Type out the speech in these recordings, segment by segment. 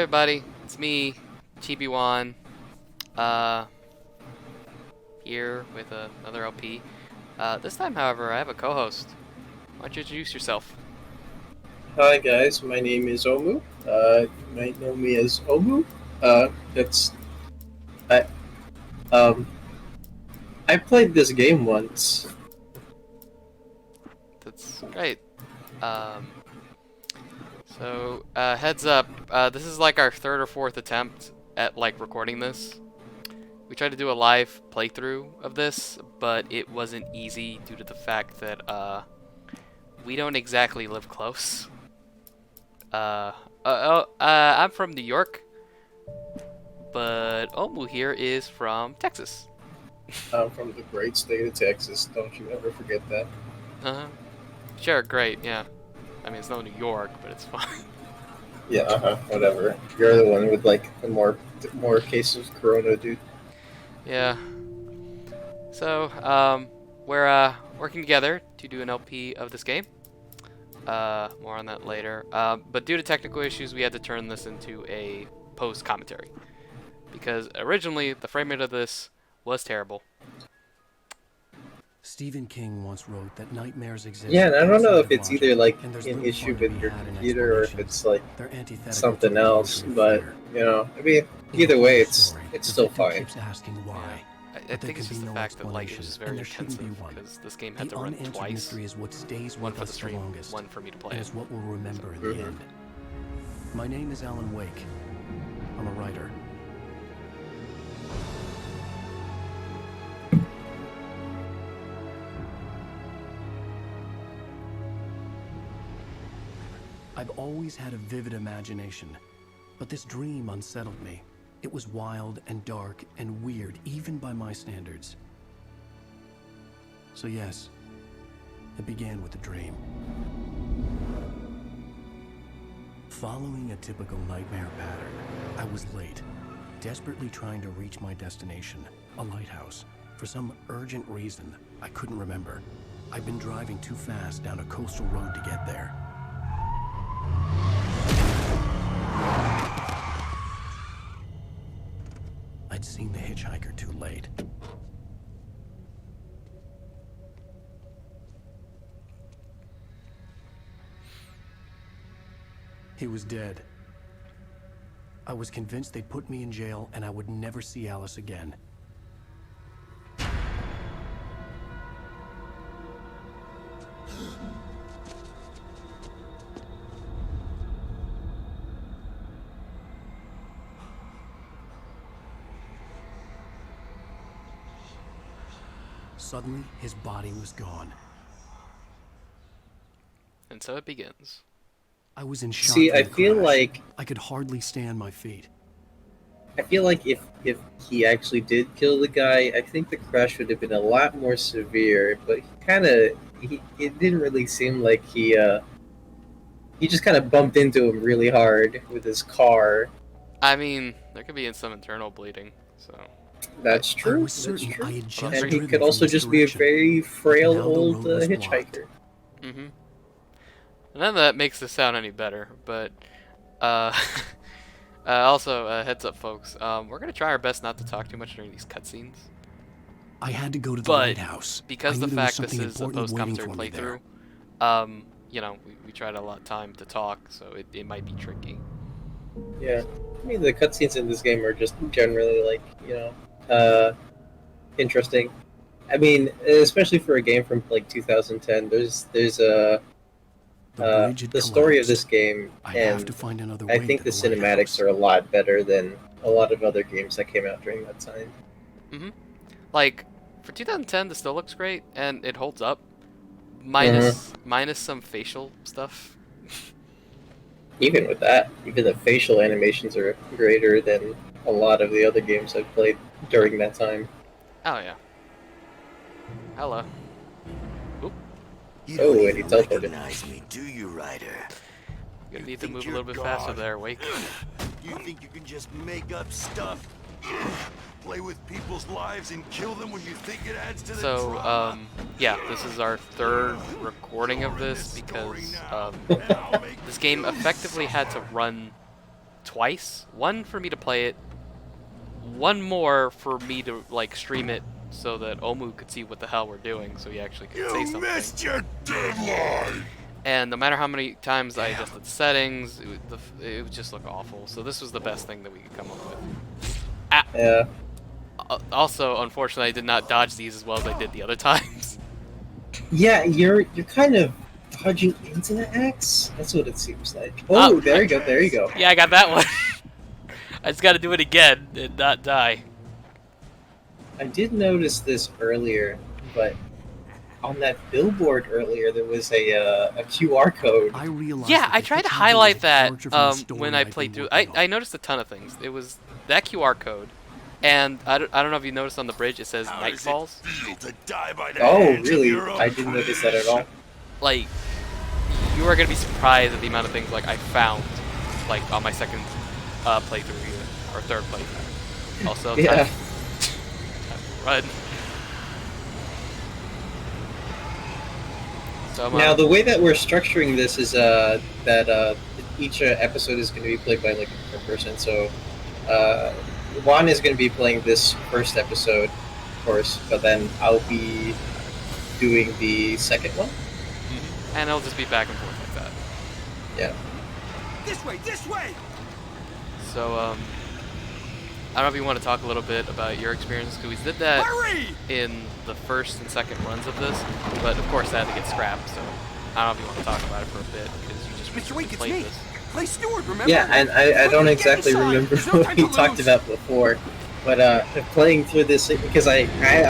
everybody, it's me, Chibi Omu, here with another LP. This time, however, I have a co-host. Why don't you introduce yourself? Hi guys, my name is Omu. You might know me as Omu. That's I um I played this game once. That's great. Um, heads up, this is like our third or fourth attempt at recording this. We tried to do a live playthrough of this, but it wasn't easy due to the fact that we don't exactly live close. I'm from New York, but Omu here is from Texas. I'm from the great state of Texas. Don't you ever forget that. Uh-huh. Sure, great, yeah. I mean, it's no New York, but it's fine. Yeah, whatever. You're the one with like the more cases of corona, dude. Yeah. So, we're working together to do an LP of this game. More on that later. But due to technical issues, we had to turn this into a post-commentary. Because originally, the frame rate of this was terrible. Stephen King once wrote that nightmares exist. Yeah, and I don't know if it's logic, either like an an issue with your computer or if it's like something else. But I mean, either way, it's still fine. Keeps asking why. I think it's just the fact that it was very intensive because this game had to run twice. Is what stays one with for the us stream, longest, one for me to play and it. is what we'll remember in the end. My name is Alan Wake. I'm a writer. I've always had a vivid imagination, but this dream unsettled me. It was wild and dark and weird, even by my standards. So yes, it began with a dream. Following a typical nightmare pattern, I was late, desperately trying to reach my destination, a lighthouse. For some urgent reason, I couldn't remember. I'd been driving too fast down a coastal road to get there. I'd seen the hitchhiker too late. He was dead. I was convinced they'd put me in jail and I would never see Alice again. Suddenly, his body was gone. And so it begins. I was in shock. See, I feel like I could hardly stand my feet. if he actually did kill the guy, I think the crash would have been a lot more severe. But it didn't really seem like he just kind of bumped into him really hard with his car. I mean, there could be some internal bleeding, so. That's true. That's true. And he could also just be a very frail old hitchhiker. Mm-hmm. None of that makes this sound any better, but also heads up, folks. We're gonna try our best not to talk too much during these cutscenes. I had to go to the lighthouse because the fact this is a post-commentary playthrough, we tried a lot of time to talk, so it might be tricky. Yeah, I mean the cutscenes in this game are just generally interesting. I mean, especially for a game from 2010, there's the story of this game, and I think the cinematics are a lot better than a lot of other games that came out during that time. Mm-hmm. Like, for 2010, this still looks great, and it holds up, minus some facial stuff. Even with that, even the facial animations are greater than a lot of the other games I've played during that time. Oh yeah. Hello. Oop. You don't and he even teleported. recognize me, do you, Ryder? You're gonna need to move a little bit faster there, Wake. You think you can just make up stuff? Play with people's lives and kill them when you think it adds to the drama? Yeah, this is our third recording of this because this game effectively had to run twice. One for me to play it. One more for me to like stream it so that Omu could see what the hell we're doing, so he actually could say You something. missed your deadline! And no matter how many times I adjusted settings, it would just look awful. So this was the best thing that we could come up with. Yeah. Also, unfortunately, I did not dodge these as well as I did the other times. Yeah, you're kind of dodging into the axe. That's what it seems like. Oh, there you go. There you go. Yeah, I got that one. I just got to do it again and not die. I did notice this earlier, but on that billboard earlier, there was a QR code. I realized Yeah, that I the tried to hitchhiker highlight was a that character from the story when I I'd been played through. working on. I noticed a ton of things. It was that QR code, and I don't know if you noticed on the bridge it says How Night does it Falls. feel to die by the Oh, hands of really? your own I didn't notice that at all. Like, you are gonna be surprised at the amount of things like I found, like on my second playthrough here, or third playthrough. Also, Yeah. time to run. So, Now, the way that we're structuring this is that each episode is going to be played by like a different person. So, Juan is going to be playing this first episode, of course, but then I'll be doing the second one. and it'll just be back and forth like that. Yeah. This way, this way! So, I don't know if you want to talk a little bit about your experience, because we did that Hurry! in the first and second runs of this, but of course that had to get scrapped, so I don't know if you want to talk about it for a bit, because you just Mr. recently Wink, it's played me. this. Play steward, remember? Yeah, and I don't exactly inside. remember There's no what time we to talked lose. about before, but playing through this because I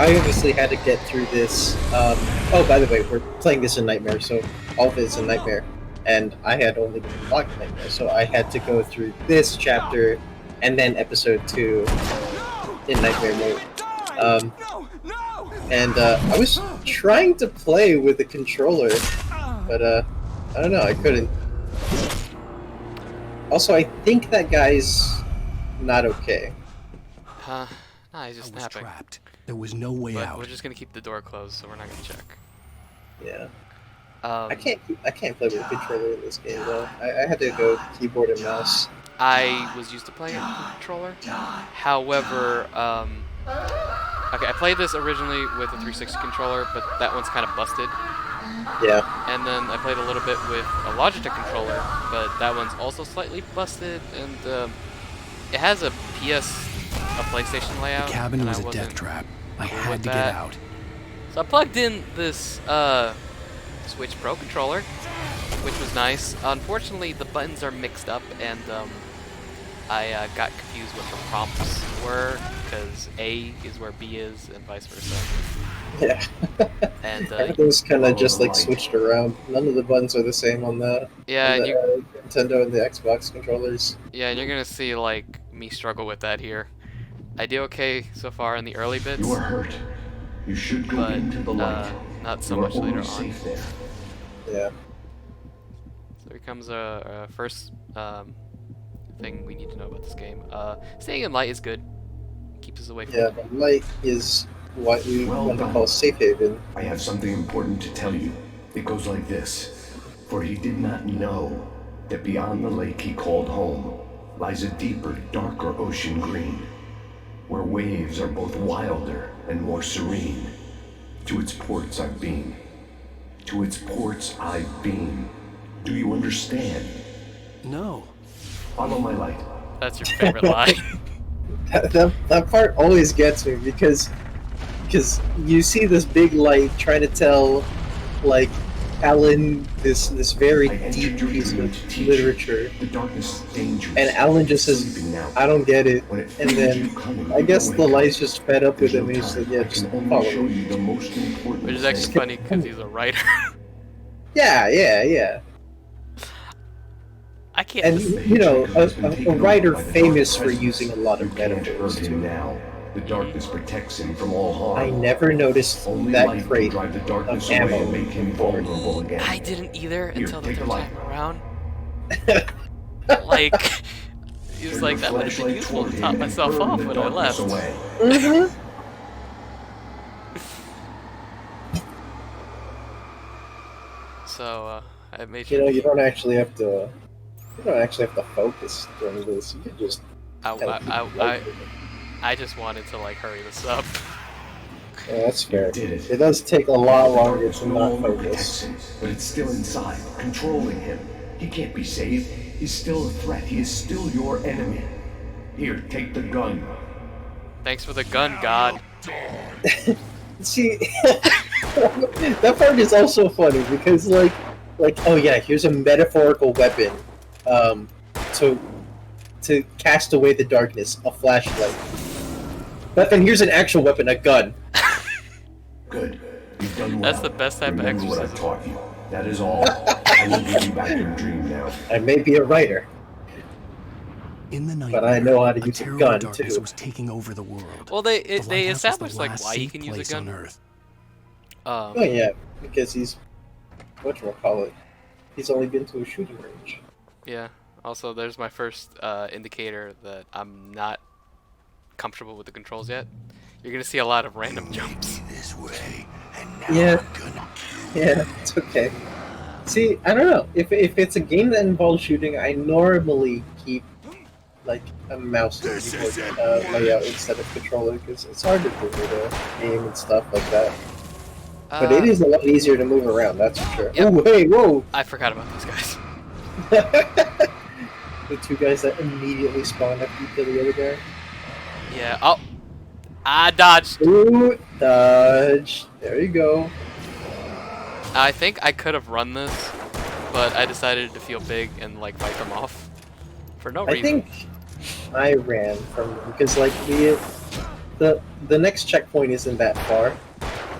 obviously had to get through this. Oh, by the way, we're playing this in Nightmare, so all of it is in Nightmare, and I had only been logged in Nightmare, so I had to go through this chapter and then episode 2 in Nightmare mode. No! And I was trying to play with the controller, but I don't know, I couldn't. Also, I think that guy's not okay. Nah, he's I just was napping. trapped. There was no way But out. we're just gonna keep the door closed, so we're not gonna check. Yeah. Um, I can't play with a controller in this game though. I had to go keyboard and mouse. I was used to playing it with a controller. However, okay, I played this originally with a 360 controller, but that one's kind of busted. Yeah. And then I played a little bit with a Logitech controller, but that one's also slightly busted, and it has a PlayStation layout. The cabin and was I a wasn't death trap. I cool had with to that. get out. So I plugged in this Switch Pro controller, which was nice. Unfortunately, the buttons are mixed up, and I got confused what the prompts were, because A is where B is, and vice versa. Yeah. And Those kind of just like switched around. None of the buttons are the same on the, yeah, on and the Nintendo and the Xbox controllers. yeah, and you're gonna see like me struggle with that here. I do okay so far in the early bits, You are hurt. You should go but into the light. not so You are much later always on. safe there. Yeah. So here comes a first thing we need to know about this game. Staying in light is good. Keeps us away from Yeah, it. but light is what we Well want to done. call safe haven. I have something important to tell you. It goes like this. For he did not know that beyond the lake he called home lies a deeper, darker ocean green, where waves are both wilder and more serene. To its ports I've been. To its ports I've been. Do you understand? No. Follow my light. That's your favorite line. That part always gets me because you see this big light trying to tell like Alan this very I deep entered your piece dream of to teach literature, The darkness is dangerous. and Alan just says, Sleeping now. "I don't get it," When it and feels then you coming, I you guess don't the wake up. light's just fed up with There's him, no and he's time. like, "Yeah, I just can only follow show me." you the most important Which is thing. actually funny because he's a writer. Yeah. I can't. And The you know, hitchhiker has been a taken over writer by the famous dark for presence. using a lot of You can't metaphors hurt him too. now. The darkness protects him from all harm. I never noticed Only that light can crate drive the darkness of away ammo and make him vulnerable again. I didn't either Here, until the take third the light. time around. Like, he was Turn like, your that would have been flashlight useful toward to him top and myself burn off the when I darkness left. away. Mm-hmm. So, I made You sure. know, you don't actually have to You don't actually have to focus during this. You can just I, kind I, of I, I, I just wanted to like hurry this up. Yeah, that's fair. did it. It does take a lot The longer darkness to no not longer protects focus. him, but it's still inside, controlling him. He can't be saved. He's still a threat. He is still your enemy. Here, take the gun. Thanks for the gun, God. See, that part is also funny because, oh yeah, here's a metaphorical weapon, um, to cast away the darkness, a flashlight. But then here's an actual weapon, a gun. Good. You've done well. That's the best type of Remember what I exorcism. taught you. That is all. I will give you back your dream now. I may be a writer, In the night, but I know how to use a terrible gun darkness too. was taking over the world. Well, they The they lighthouse was the established like last why he safe can use a place gun. on Earth. Oh yeah, because he's whatchamacallit. He's only been to a shooting range. Yeah. Also, there's my first indicator that I'm not comfortable with the controls yet. You're gonna see a lot of random jumps. This way, and now Yeah. I'm gonna Yeah, it's okay. See, I don't know. If it's a game that involves shooting, I normally keep like a mouse and This keyboard isn't layout instead of controller because it's harder for me to aim and stuff like that. But it is a lot easier to move around, that's for sure. Yep. Oh, hey, whoa! I forgot about these guys. The two guys that immediately spawn after you kill the other guy. Yeah. Oh. I dodged. Ooh, dodge. There you go. I think I could have run this, but I decided to feel big and like fight them off for no I reason. think I ran from because like the next checkpoint isn't that far,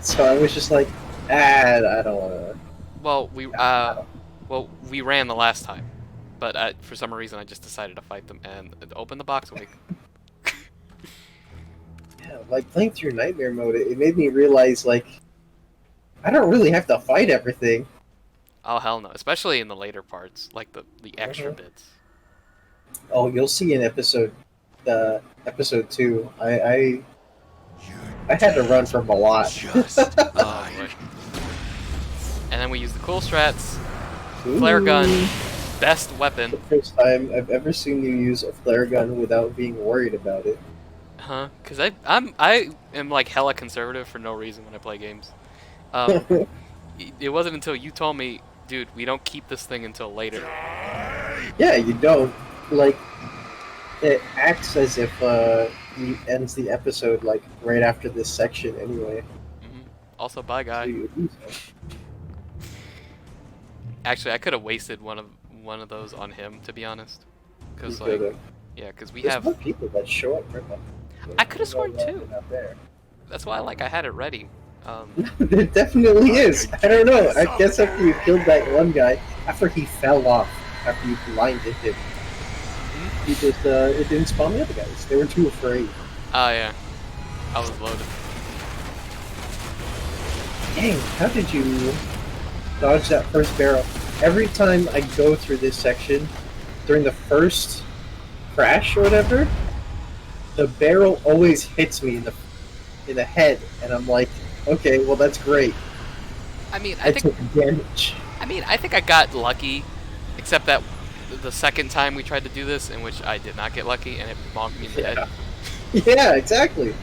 so I was just like, I don't want to. Well, we ran the last time, but for some reason I just decided to fight them and open the box awake. Yeah, like playing through Nightmare mode, it made me realize like I don't really have to fight everything. Oh hell no! Especially in the later parts, like the extra bits. Oh, you'll see in episode 2. I had to run from a lot. just Oh boy. And then we use the cool strats. Flare gun, best weapon. The first time I've ever seen you use a flare gun without being worried about it. Huh? Cause I am like hella conservative for no reason when I play games. It wasn't until you told me, dude, we don't keep this thing until later. Yeah, you don't. Like, it acts as if he ends the episode like right after this section anyway. Also, bye, So guy. you do so. Actually, I could have wasted one of those on him, to be honest. Cause You like, could've. yeah, cause we There's have. more people that show up right now. I could have sworn two. Not there. That's why like I had it ready. There definitely is. I don't know. I guess after you killed that one guy, after he fell off, after you blinded him, he just it didn't spawn the other guys. They were too afraid. Oh yeah, I was loaded. Dang, how did you dodge that first barrel? Every time I go through this section, during the first crash or whatever, the barrel always hits me in the head, and I'm like, okay, well that's great. I mean, I took damage. I think I got lucky, except that the second time we tried to do this, in which I did not get lucky, and it bonked me in the head. Yeah, exactly.